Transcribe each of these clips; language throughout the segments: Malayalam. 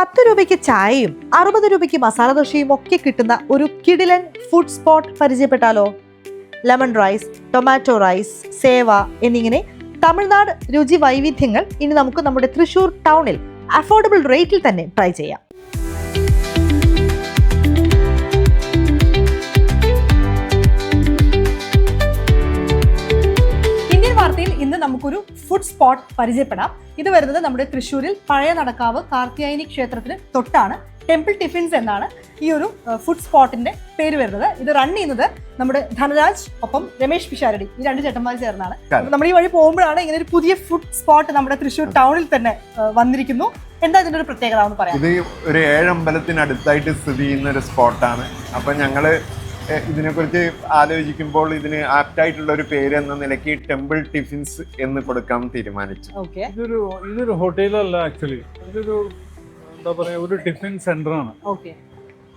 10 രൂപയ്ക്ക് ചായയും 60 രൂപയ്ക്ക് മസാല ദോശയും ഒക്കെ കിട്ടുന്ന ഒരു കിടിലൻ ഫുഡ് സ്പോട്ട് പരിചയപ്പെട്ടാലോ? Lemon rice, tomato rice, seva എന്നിങ്ങനെ തമിഴ്നാട് രുചി വൈവിധ്യങ്ങൾ ഇനി നമുക്ക് നമ്മുടെ തൃശ്ശൂർ ടൗണിൽ അഫോർഡബിൾ റേറ്റിൽ തന്നെ ട്രൈ ചെയ്യാം. ഇന്ന് നമുക്കൊരു ഫുഡ് സ്പോട്ട് പരിചയപ്പെടാം. ഇത് വരുന്നത് നമ്മുടെ തൃശ്ശൂരിൽ പഴയ നടക്കാവ് കാർത്തിയായനി ക്ഷേത്രത്തിന് തൊട്ടാണ്. ടെമ്പിൾ ടിഫിൻസ് എന്നാണ് ഈ ഒരു ഫുഡ് സ്പോട്ടിന്റെ പേര് വരുന്നത്. ഇത് റൺ ചെയ്യുന്നത് നമ്മുടെ ധനരാജ് ഒപ്പം രമേശ് പിഷാരടി, ഈ രണ്ട് ചേട്ടന്മാർ ചേർന്നാണ്. നമ്മൾ ഈ വഴി പോകുമ്പോഴാണ് ഇങ്ങനെ ഒരു പുതിയ ഫുഡ് സ്പോട്ട് നമ്മുടെ തൃശ്ശൂർ ടൗണിൽ തന്നെ വന്നിരിക്കുന്നു. എന്താ ഇതിന്റെ ഒരു പ്രത്യേകത എന്ന് പറയാം? ഇത് ഒരു 7 അമ്പലത്തിനടുത്തായിട്ട് സ്ഥിതി ചെയ്യുന്ന ഒരു സ്പോട്ടാണ്. അപ്പൊ ഞങ്ങള് ഇതിനെക്കുറിച്ച് ആലോചിക്കുമ്പോൾ ഇതിന് ആപ്റ്റായിട്ടുള്ള ഒരു പേര് എന്ന നിലയ്ക്ക് ടെമ്പിൾ ടിഫിൻസ് എന്ന് കൊടുക്കാൻ തീരുമാനിച്ചു. ഇതൊരു ഹോട്ടലല്ല, ആക്ച്വലി ഇതൊരു എന്താ പറയാ, ഒരു ടിഫിൻ സെന്റർ ആണ്.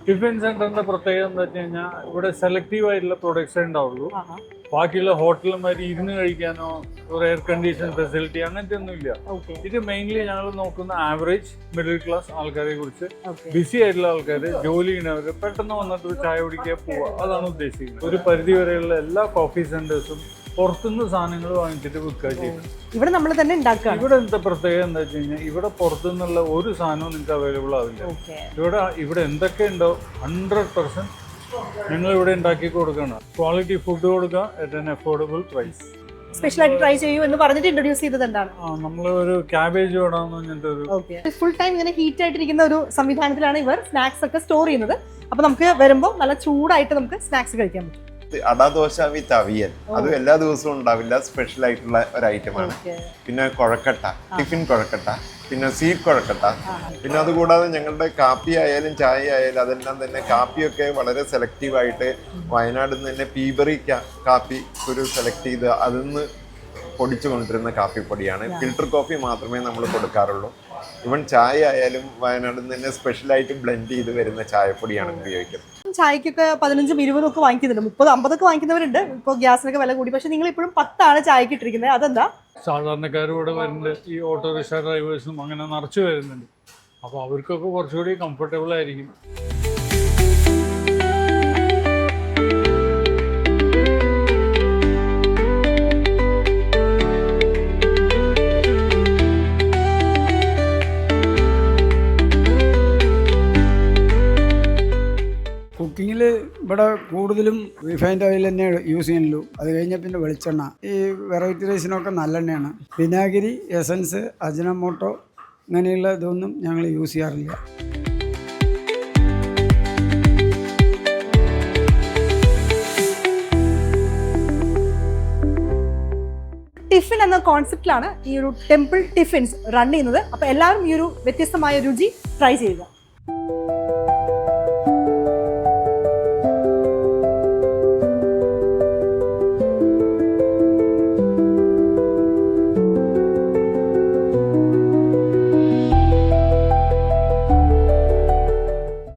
ടിഫിൻ സെന്ററിന്റെ പ്രത്യേകത എന്താ വെച്ച് കഴിഞ്ഞാൽ ഇവിടെ സെലക്റ്റീവ് ആയിട്ടുള്ള പ്രൊഡക്ട്സേ ഉണ്ടാവുള്ളൂ. ബാക്കിയുള്ള ഹോട്ടലുമാർ ഇരുന്ന് കഴിക്കാനോ ഒരു എയർ കണ്ടീഷൻ ഫെസിലിറ്റി അങ്ങനത്തെ ഒന്നും ഇല്ല. ഇത് മെയിൻലി ഞങ്ങൾ നോക്കുന്ന ആവറേജ് മിഡിൽ ക്ലാസ് ആൾക്കാരെ കുറിച്ച്, ബിസി ആയിട്ടുള്ള ആൾക്കാർ, ജോലി ചെയ്യുന്നവർ പെട്ടെന്ന് വന്നിട്ട് ഒരു ചായ കുടിക്കാൻ പോവുക, അതാണ് ഉദ്ദേശിക്കുന്നത്. ഒരു പരിധി വരെയുള്ള എല്ലാ കോഫി സെന്റേഴ്സും പുറത്തുനിന്ന് സാധനങ്ങൾ വാങ്ങിച്ചിട്ട് വിൽക്കുക ചെയ്യുന്നത്. ഇവിടെ നമ്മൾ തന്നെ ഉണ്ടാക്കുക. ഇവിടെ എന്താ പ്രത്യേകത എന്താ വെച്ച് കഴിഞ്ഞാൽ ഇവിടെ പുറത്തുനിന്നുള്ള ഒരു സാധനവും നിങ്ങൾക്ക് അവൈലബിൾ ആവില്ല. ഇവിടെ എന്തൊക്കെ ഉണ്ടോ 100% ഞങ്ങൾ ഇവിടെ ഉണ്ടാക്കി കൊടുക്കണം. ക്വാളിറ്റി ഫുഡ് കൊടുക്കുക അറ്റ് ആൻ അഫോർഡബിൾ പ്രൈസ്. സ്പെഷ്യലായിട്ട് ട്രൈ ചെയ്യൂ എന്ന് പറഞ്ഞിട്ട് ഇൻട്രൊഡ്യൂസ് ചെയ്തത് എന്താണ്? നമ്മൾ ഒരു ക്യാബേജ് വേണമെന്ന് പറഞ്ഞിട്ട് ഒരു ഫുൾ ടൈം ഇങ്ങനെ ഹീറ്റ് ആയിട്ടിരിക്കുന്ന ഒരു സംവിധാനത്തിലാണ് ഇവർ സ്നാക്സ് ഒക്കെ സ്റ്റോർ ചെയ്യുന്നത്. അപ്പൊ നമുക്ക് വരുമ്പോൾ നല്ല ചൂടായിട്ട് നമുക്ക് സ്നാക്സ് കഴിക്കാൻ പറ്റും. അടദോശ വിത്ത് അവിയൽ, അതും എല്ലാ ദിവസവും ഉണ്ടാവില്ല, സ്പെഷ്യൽ ആയിട്ടുള്ള ഒരു ഐറ്റമാണ്. പിന്നെ കൊഴക്കട്ട, ടിഫിൻ കൊഴക്കട്ട, പിന്നെ സ്വീറ്റ് കൊഴക്കട്ട. പിന്നെ അതുകൂടാതെ ഞങ്ങളുടെ കാപ്പി ആയാലും ചായ ആയാലും അതെല്ലാം തന്നെ കാപ്പിയൊക്കെ വളരെ സെലക്റ്റീവായിട്ട് വയനാട് നിന്ന് തന്നെ പീബറി കാപ്പി ഒരു സെലക്ട് ചെയ്ത് അതിന്ന് പൊടിച്ചു കൊണ്ടിരുന്ന കാപ്പിപ്പൊടിയാണ്. ഫിൽട്ടർ കോഫി മാത്രമേ നമ്മൾ കൊടുക്കാറുള്ളൂ. ഇവൻ ചായ ആയാലും വയനാട് നിന്ന് തന്നെ സ്പെഷ്യലായിട്ട് ബ്ലെൻഡ് ചെയ്ത് വരുന്ന ചായപ്പൊടിയാണ് ഉപയോഗിക്കുന്നത്. ചായക്കൊക്കെ 15, 20 ഒക്കെ വാങ്ങിക്കുന്നുണ്ട്, 30, 50 ഒക്കെ വാങ്ങിക്കുന്നവരുണ്ട്. ഇപ്പോൾ ഗ്യാസിനൊക്കെ വില കൂടി. പക്ഷെ നിങ്ങൾ ഇപ്പോഴും 10 ചായക്ക് ഇട്ടിരിക്കുന്നത്, അതെന്താ? സാധാരണക്കാർ ഇവിടെ വരുന്നുണ്ട്, ഈ ഓട്ടോറിക്ഷ ഡ്രൈവേഴ്സും അങ്ങനെ നിറച്ചു വരുന്നുണ്ട്. അപ്പോൾ അവർക്കൊക്കെ കുറച്ചുകൂടി കംഫർട്ടബിൾ ആയിരിക്കും. കുക്കിങ്ങിൽ ഇവിടെ കൂടുതലും റിഫൈൻഡ് ഓയിൽ തന്നെ യൂസ് ചെയ്യുന്നുള്ളൂ. അത് കഴിഞ്ഞാൽ പിന്നെ വെളിച്ചെണ്ണ. ഈ വെറൈറ്റി റൈസിനൊക്കെ നല്ലെണ്ണയാണ്. വിനാഗിരി, എസൻസ്, അജിനോമോട്ടോ ഇങ്ങനെയുള്ള ഇതൊന്നും ഞങ്ങൾ യൂസ് ചെയ്യാറില്ല. ടിഫിൻ എന്ന കോൺസെപ്റ്റിലാണ് ഈ ഒരു ടെമ്പിൾ ടിഫിൻസ് റൺ ചെയ്യുന്നത്. അപ്പോൾ എല്ലാവരും ഈ ഒരു വ്യത്യസ്തമായ രുചി ട്രൈ ചെയ്യുക.